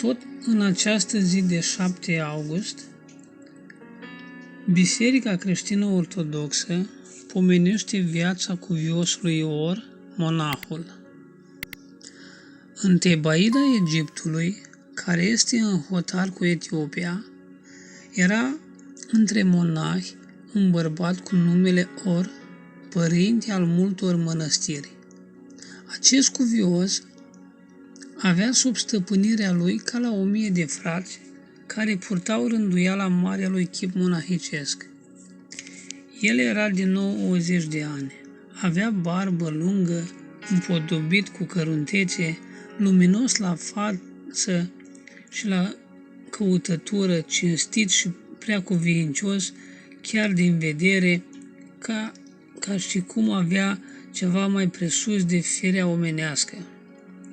Tot în această zi de 7 august, Biserica creștină ortodoxă pomenește viața cuviosului Or, monahul. În Tebaida Egiptului, care este în hotar cu Etiopia, era între monahi un bărbat cu numele Or, părinte al multor mănăstiri. Acest cuvios avea sub stăpânirea lui ca la 1000 de frați care purtau rânduiala marelui chip monahicesc. El era de 90 de ani, avea barbă lungă, împodobit cu căruntețe, luminos la față și la căutătură, cinstit și prea cuvincios, chiar din vedere, ca și cum avea ceva mai presus de firea omenească.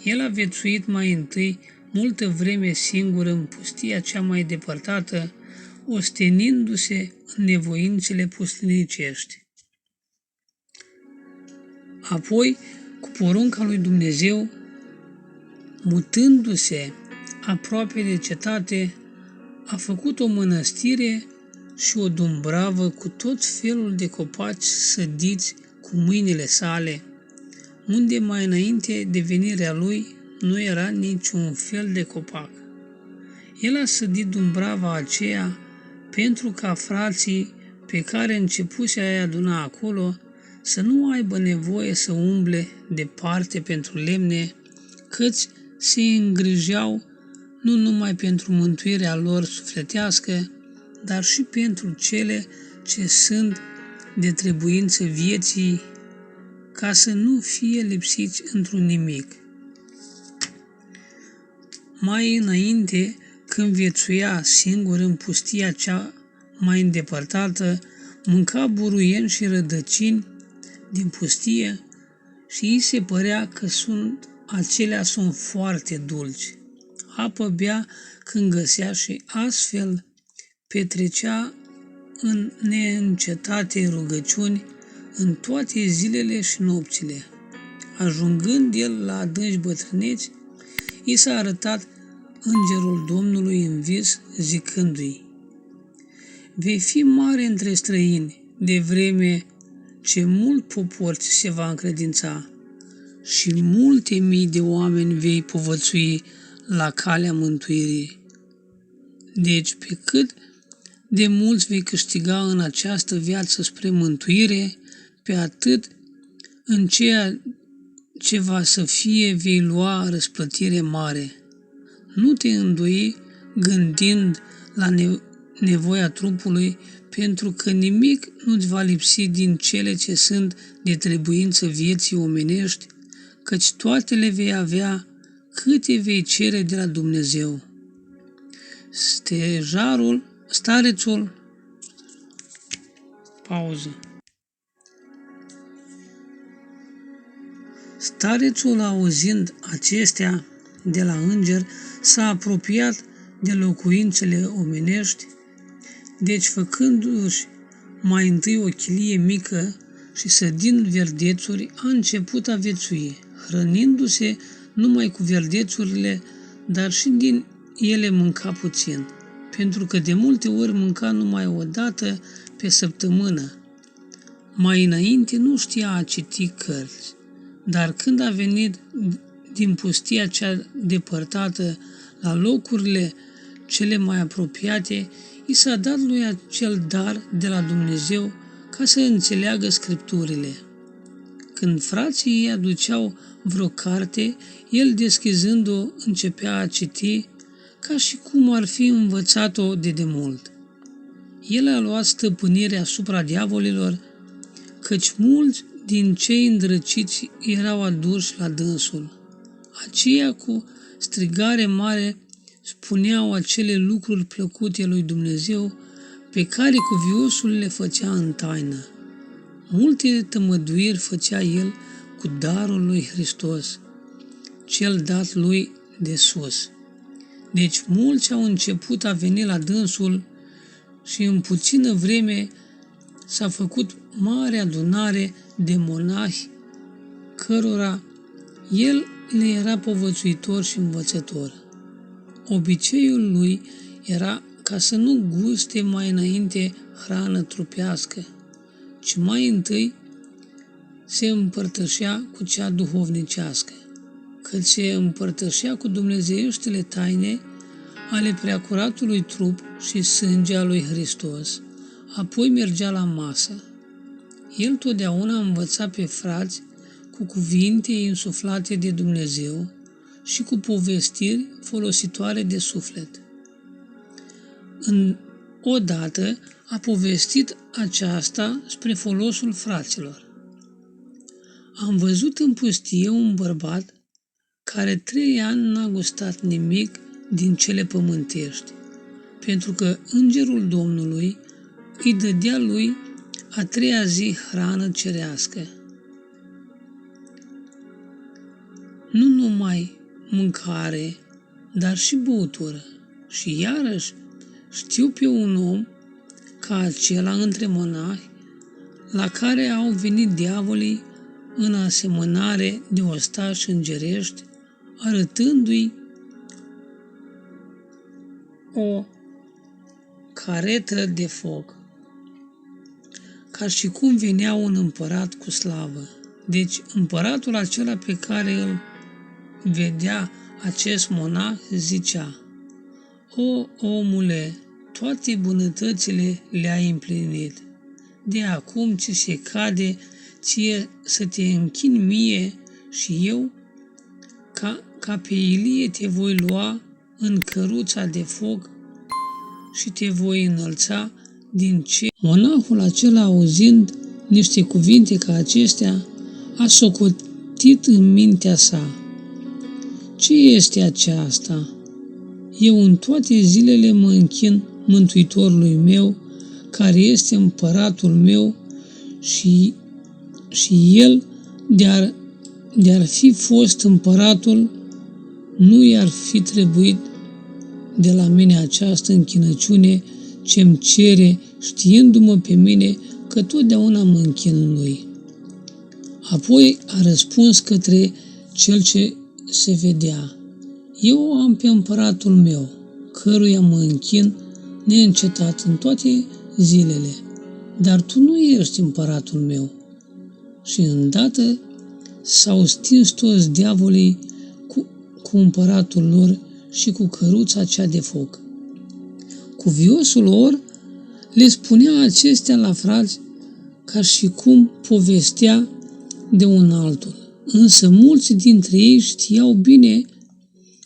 El a viețuit mai întâi multă vreme singur în pustia cea mai depărtată, ostenindu-se în nevoințele pustinicești. Apoi, cu porunca lui Dumnezeu, mutându-se aproape de cetate, a făcut o mănăstire și o dumbravă cu tot felul de copaci sădiți cu mâinile sale, unde mai înainte de venirea lui nu era niciun fel de copac. El a sădit dumbrava aceea pentru ca frații pe care începuse a-i aduna acolo să nu aibă nevoie să umble departe pentru lemne, căci se îngrijeau nu numai pentru mântuirea lor sufletească, dar și pentru cele ce sunt de trebuință vieții, ca să nu fie lipsiți într-un nimic. Mai înainte, când viețuia singur în pustia cea mai îndepărtată, mânca buruieni și rădăcini din pustie și îi se părea că acelea sunt foarte dulci. Apă bea când găsea și astfel petrecea în neîncetate rugăciuni în toate zilele și nopțile. Ajungând el la adânci bătrâneți, i s-a arătat îngerul Domnului în vis, zicându-i: vei fi mare între străini, de vreme ce mult popor ți se va încredința și multe mii de oameni vei povățui la calea mântuirii. Deci, pe cât de mulți vei câștiga în această viață spre mântuire, pe atât în ceea ce va să fie vei lua răsplătire mare. Nu te îndoi gândind la nevoia trupului, pentru că nimic nu-ți va lipsi din cele ce sunt de trebuință vieții omenești, căci toate le vei avea câte vei cere de la Dumnezeu. Starețul, pauză. Starețul, auzind acestea de la înger, s-a apropiat de locuințele omenești, deci făcându-și mai întâi o chilie mică și sădind verdețuri, a început a viețui, hrănindu-se numai cu verdețurile, dar și din ele mânca puțin, pentru că de multe ori mânca numai o dată pe săptămână. Mai înainte nu știa a citi cărți, dar când a venit din pustia cea depărtată la locurile cele mai apropiate, i s-a dat lui acel dar de la Dumnezeu ca să înțeleagă Scripturile. Când frații ei aduceau vreo carte, el, deschizând-o, începea a citi ca și cum ar fi învățat-o de demult. El a luat stăpânirea asupra diavolilor, căci mulți din cei îndrăciți erau aduși la dânsul. Aceia cu strigare mare spuneau acele lucruri plăcute lui Dumnezeu pe care cuviosul le făcea în taină. Multe tămăduiri făcea el cu darul lui Hristos, cel dat lui de sus. Deci mulți au început a veni la dânsul și în puțină vreme s-a făcut mare adunare de monahi, cărora el le era povățuitor și învățător. Obiceiul lui era ca să nu guste mai înainte hrană trupească, ci mai întâi se împărtășea cu cea duhovnicească, căci se împărtășea cu dumnezeieștile taine ale preacuratului trup și sânge al lui Hristos, apoi mergea la masă. El totdeauna învăța pe frați cu cuvinte insuflate de Dumnezeu și cu povestiri folositoare de suflet. Odată a povestit aceasta spre folosul fraților. Am văzut în pustie un bărbat care 3 ani n-a gustat nimic din cele pământești, pentru că îngerul Domnului îi dădea lui a 3-a zi hrană cerească. Nu numai mâncare, dar și băutură. Și iarăși știu pe un om ca acela între monahi, la care au venit diavolii în asemănare de ostași îngerești, arătându-i o caretă de foc, ca și cum venea un împărat cu slavă. Deci împăratul acela pe care îl vedea acest monah zicea: O, omule, toate bunătățile le-ai împlinit. De acum ce se cade ție să te închini mie și eu, ca pe Ilie te voi lua în căruța de foc și te voi înălța din ce. Monahul acela, auzind niște cuvinte ca acestea, a socotit în mintea sa: ce este aceasta? Eu în toate zilele mă închin Mântuitorului meu, care este împăratul meu, și el, de-ar fi fost împăratul, nu i-ar fi trebuit de la mine această închinăciune ce-mi cere, știindu-mă pe mine că totdeauna mă închin lui. Apoi a răspuns către cel ce se vedea: eu am pe împăratul meu, căruia mă închin neîncetat în toate zilele, dar tu nu ești împăratul meu. Și îndată s-au stins toți diavolii cu împăratul lor și cu căruța cea de foc. Cuviosul lor le spunea acestea la frați ca și cum povestea de un altul, însă mulți dintre ei știau bine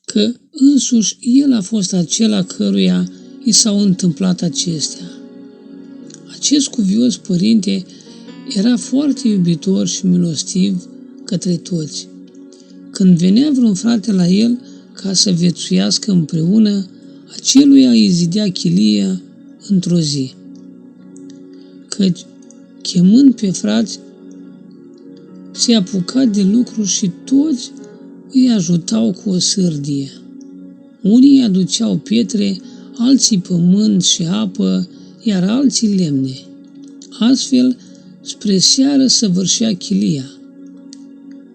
că însuși el a fost acela căruia i s-au întâmplat acestea. Acest cuvios părinte era foarte iubitor și milostiv către toți. Când venea vreun frate la el ca să viețuiască împreună, aceluia îi zidea chilia într-o zi. Căci, chemând pe frați, se apuca de lucru și toți îi ajutau cu o sârdie. Unii aduceau pietre, alții pământ și apă, iar alții lemne. Astfel, spre seară săvârșea chilia,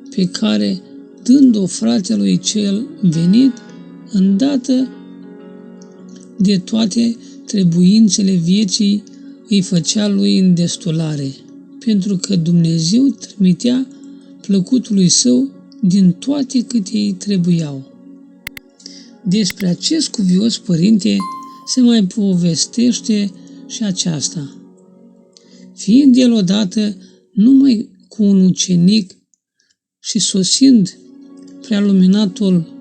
pe care, dând-o fratelui cel venit, îndată de toate trebuințele vieții îi făcea lui îndestulare, pentru că Dumnezeu trimitea plăcutului său din toate câte îi trebuiau. Despre acest cuvios părinte se mai povestește și aceasta. Fiind el odată numai cu un ucenic și sosind prealuminatul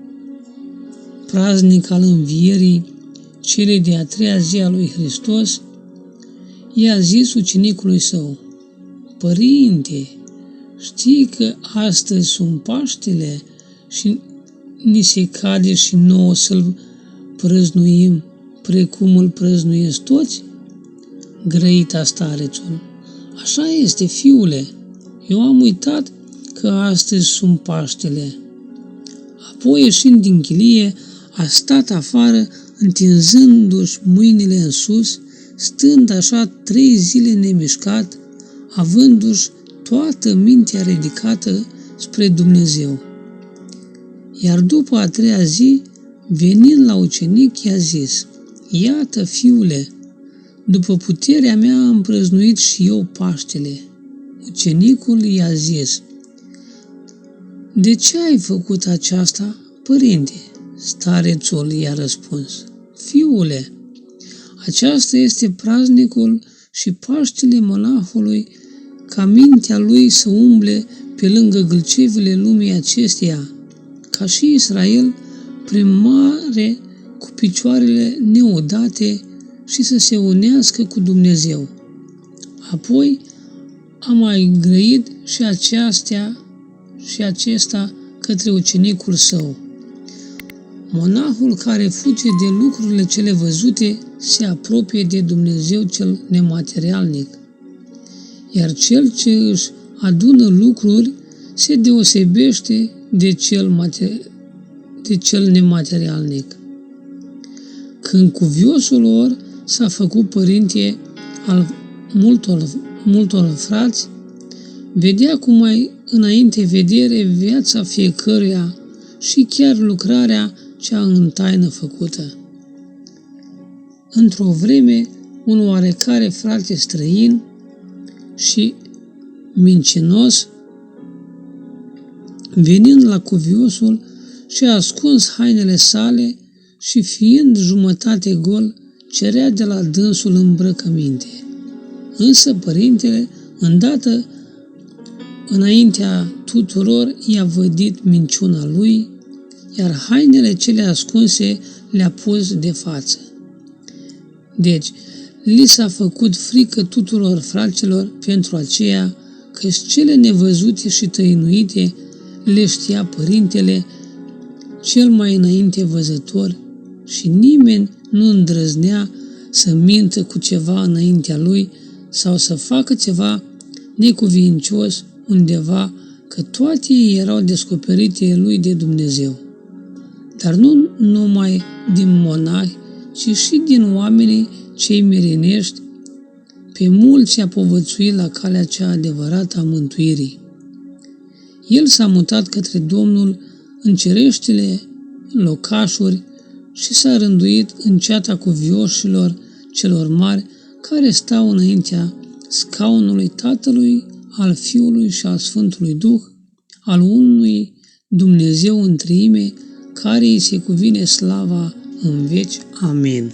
praznic al învierii, cele de-a 3-a zi a lui Hristos, i-a zis ucenicului său: Părinte, știi că astăzi sunt Paștele și ni se cade și nouă să-l prăznuim precum îl prăznuiesc toți? Grăita starețul: așa este, fiule, eu am uitat că astăzi sunt Paștele. Apoi, ieșind din chilie, a stat afară, întinzându-și mâinile în sus, stând așa 3 zile nemișcat, avându-și toată mintea ridicată spre Dumnezeu. Iar după a 3-a zi Venind la ucenic, i-a zis: Iată, fiule, după puterea mea am prăznuit și eu Paștele. Ucenicul i-a zis: De ce ai făcut aceasta, părinte? Starețul i-a răspuns: Fiule, aceasta este praznicul și Paștele monahului, ca mintea lui să umble pe lângă gâlcevile lumii acesteia, ca și Israel prin mare cu picioarele neodate și să se unească cu Dumnezeu. Apoi a mai grăit și acesta către ucenicul său. Monahul care fuge de lucrurile cele văzute se apropie de Dumnezeu cel nematerialnic, iar cel ce își adună lucruri se deosebește de cel nematerialnic. Când cuviosul lor s-a făcut părinte al multor frați, vedea cu mai înainte vedere viața fiecăruia și chiar lucrarea cea în taină făcută. Într-o vreme, un oarecare frate străin și mincinos, venind la cuviosul, și-a ascuns hainele sale și, fiind jumătate gol, cerea de la dânsul îmbrăcăminte. Însă părintele, îndată înaintea tuturor, i-a vădit minciuna lui, iar hainele cele ascunse le-a pus de față. Deci, li s-a făcut frică tuturor fraților pentru aceea că cele nevăzute și tăinuite le știa părintele cel mai înainte văzător și nimeni nu îndrăznea să mintă cu ceva înaintea lui sau să facă ceva necuvincios undeva, că toate erau descoperite lui de Dumnezeu. Dar nu numai din monahi, ci și din oamenii cei mirinești, pe mulți a povățuit la calea cea adevărată a mântuirii. El s-a mutat către Domnul în cereștile locașuri și s-a rânduit în ceata cuvioșilor celor mari care stau înaintea scaunului Tatălui, al Fiului și al Sfântului Duh, al unui Dumnezeu în treime, care îi se cuvine slava în veci. Amin.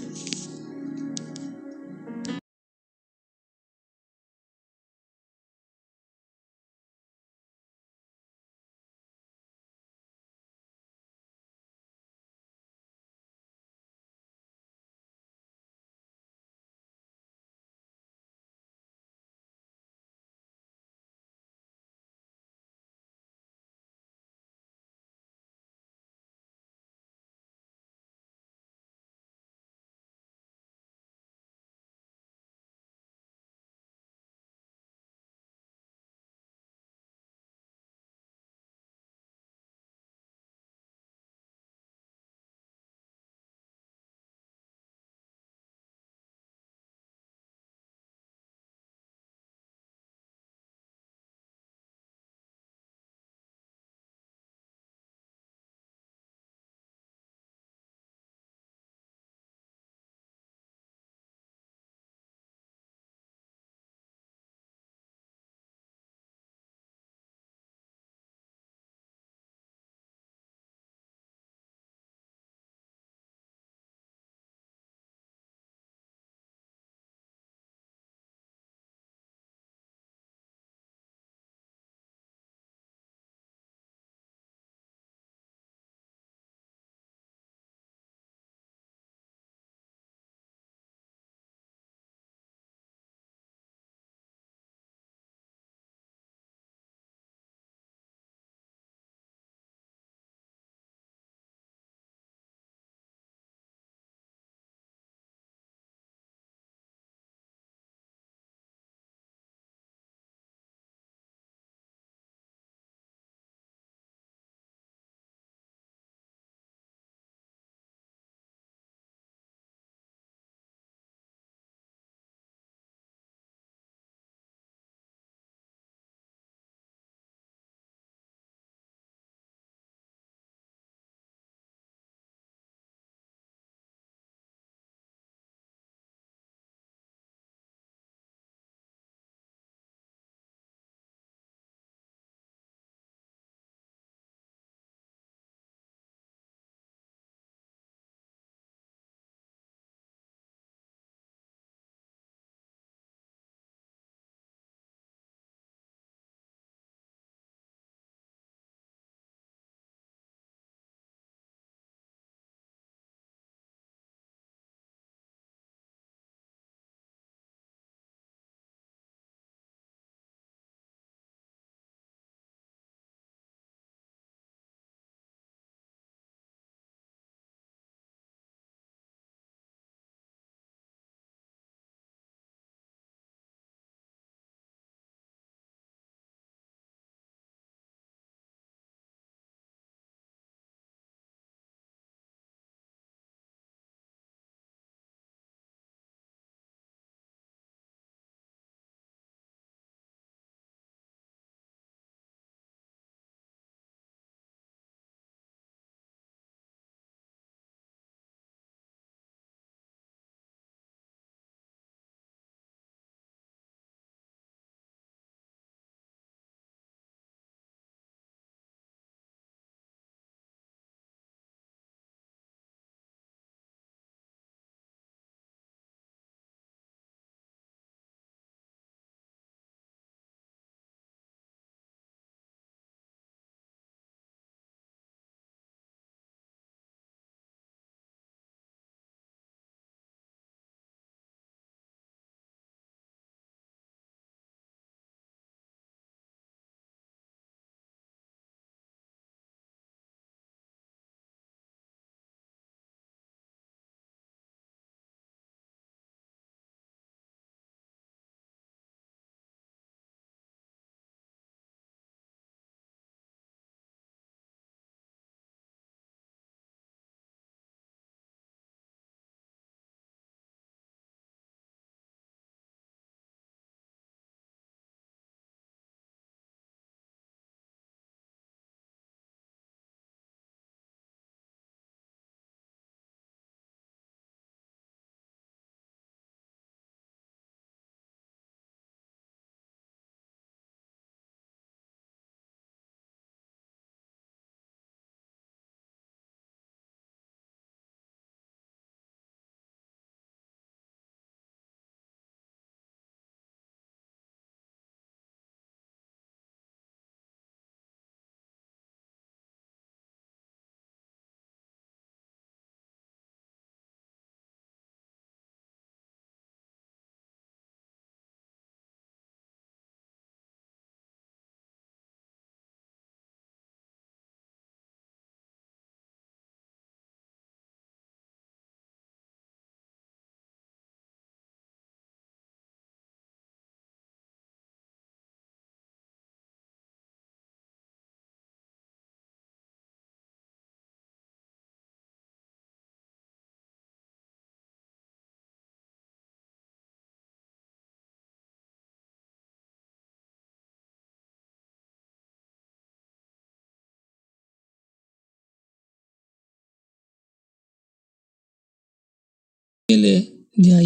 ele de